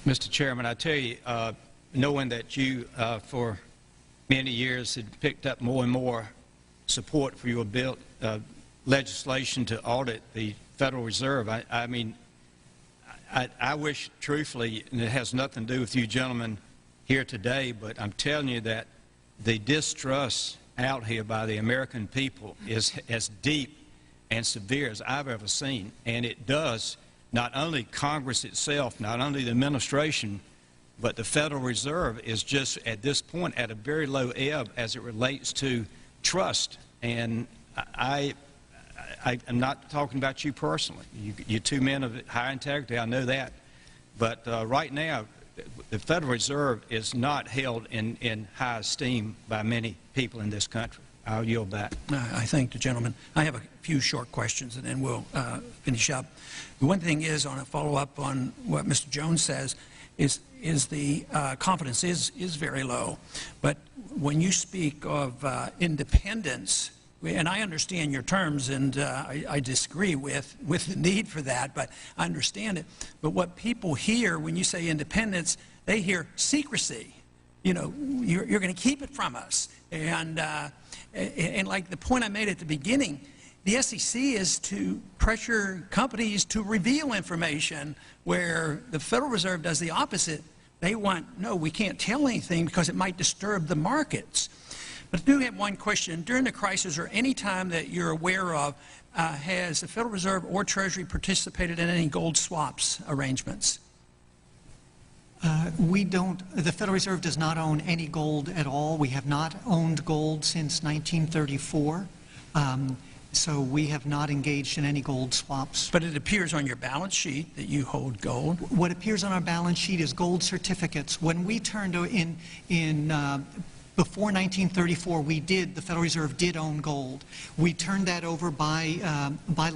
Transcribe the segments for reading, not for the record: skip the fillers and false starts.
Mr. Chairman, I tell you, knowing that you for many years had picked up more and more support for your bill, legislation to audit the Federal Reserve, I mean, I wish truthfully, and it has nothing to do with you gentlemen here today, but I'm telling you that the distrust out here by the American people is as deep and severe as I've ever seen. And it does not only Congress itself, not only the administration, but the Federal Reserve is just at this point at a very low ebb as it relates to trust. And I'm not talking about you personally. You're two men of high integrity, I know that. But right now, the Federal Reserve is not held in high esteem by many people in this country. I'll yield back. I thank the gentleman. I have a few short questions, and then we'll finish up. The one thing is, on a follow-up on what Mr. Jones says, is the confidence is very low. But when you speak of independence, and I understand your terms, and I disagree with the need for that, but I understand it. But what people hear when you say independence, they hear secrecy. You know, you're going to keep it from us. And like the point I made at the beginning, the SEC is to pressure companies to reveal information, where the Federal Reserve does the opposite. They want, no, we can't tell anything because it might disturb the markets. But I do have one question. During the crisis, or any time that you're aware of, has the Federal Reserve or Treasury participated in any gold swaps arrangements? We don't. The Federal Reserve does not own any gold at all. We have not owned gold since 1934. So we have not engaged in any gold swaps. But it appears on your balance sheet that you hold gold. What appears on our balance sheet is gold certificates. When we turned before 1934, the Federal Reserve did own gold. We turned that over by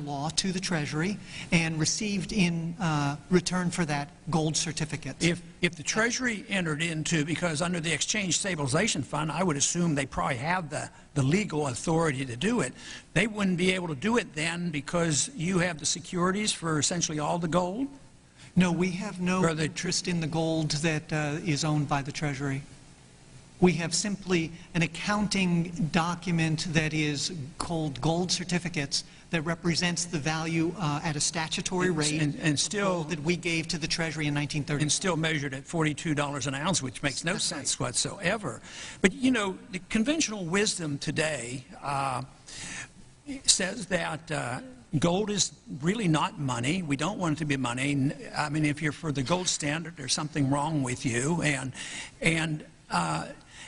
law to the Treasury and received in return for that gold certificates. If the Treasury entered into, because under the Exchange Stabilization Fund, I would assume they probably have the legal authority to do it, they wouldn't be able to do it then because you have the securities for essentially all the gold? No, we have no interest in the gold that is owned by the Treasury. We have simply an accounting document that is called gold certificates that represents the value at a statutory rate and still that we gave to the Treasury in 1930. And still measured at $42 an ounce, which makes no sense whatsoever. But, you know, the conventional wisdom today says that gold is really not money. We don't want it to be money. I mean, if you're for the gold standard, there's something wrong with you.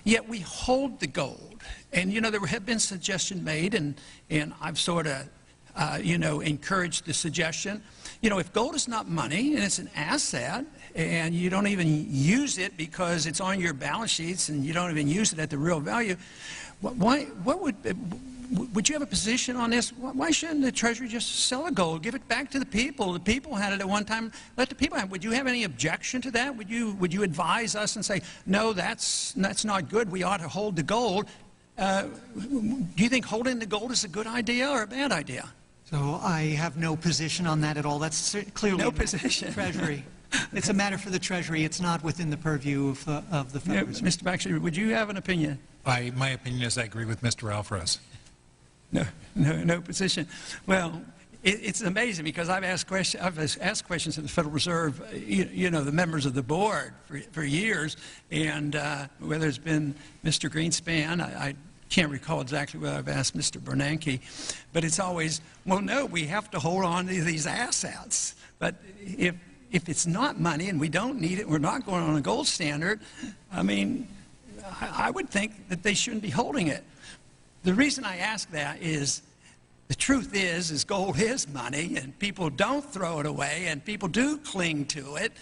Yet we hold the gold. And, you know, there have been suggestions made, and I've sort of, you know, encouraged the suggestion. You know, if gold is not money and it's an asset and you don't even use it because it's on your balance sheets and you don't even use it at the real value, would you have a position on this? Why shouldn't the Treasury just sell the gold, give it back to the people? The people had it at one time. Let the people have it. Would you have any objection to that? Would you advise us and say, no, that's not good. We ought to hold the gold. Do you think holding the gold is a good idea or a bad idea? So I have no position on that at all. That's clearly no position. The Treasury. It's a matter for the Treasury. It's not within the purview of the Federal Reserve. Mr. Baxter, would you have an opinion? My opinion is I agree with Mr. Alvarez. No position. Well, it's amazing because I've asked questions of the Federal Reserve, you know, the members of the board for years, and whether it's been Mr. Greenspan, I can't recall exactly what I've asked Mr. Bernanke, but it's always, well, no, we have to hold on to these assets. But if it's not money and we don't need it, we're not going on a gold standard, I mean, I would think that they shouldn't be holding it. The reason I ask that is the truth is gold is money, and people don't throw it away, and people do cling to it.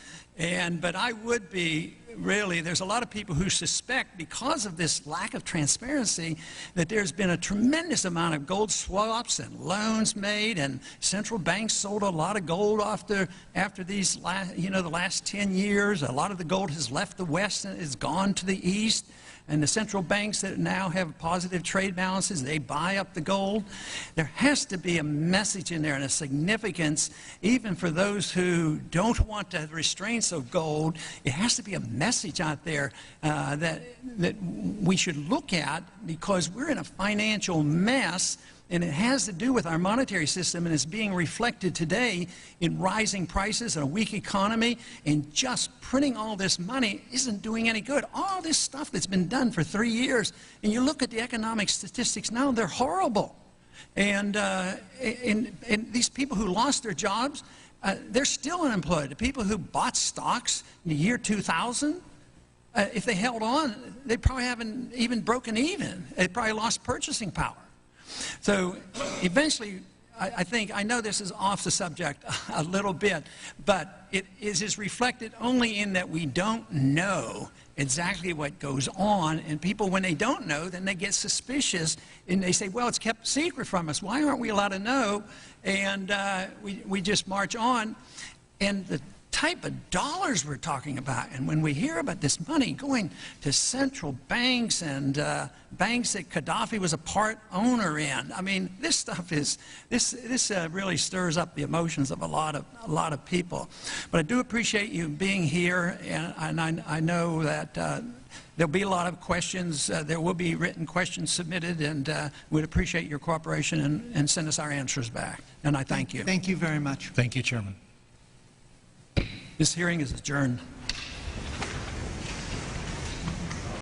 But I would be really, there's a lot of people who suspect, because of this lack of transparency, that there's been a tremendous amount of gold swaps and loans made, and central banks sold a lot of gold after these the last 10 years. A lot of the gold has left the West and has gone to the East. and the central banks that now have positive trade balances, they buy up the gold. There has to be a message in there and a significance, even for those who don't want the restraints of gold. It has to be a message out there that we should look at, because we're in a financial mess. And it has to do with our monetary system, and it's being reflected today in rising prices and a weak economy, and just printing all this money isn't doing any good. All this stuff that's been done for 3 years, and you look at the economic statistics now, they're horrible. And these people who lost their jobs, they're still unemployed. The people who bought stocks in the year 2000, if they held on, they probably haven't even broken even. They probably lost purchasing power. So eventually, I know this is off the subject a little bit, but it is reflected only in that we don't know exactly what goes on. And people, when they don't know, then they get suspicious, and they say, well, it's kept secret from us. Why aren't we allowed to know? And we just march on. And the type of dollars we're talking about, and when we hear about this money going to central banks and banks that Gaddafi was a part owner in, I mean, this stuff is this really stirs up the emotions of a lot of people. But I do appreciate you being here, and I know that there'll be a lot of questions. There will be written questions submitted, and we'd appreciate your cooperation and send us our answers back. And I thank you. Thank you very much. Thank you, Chairman. This hearing is adjourned.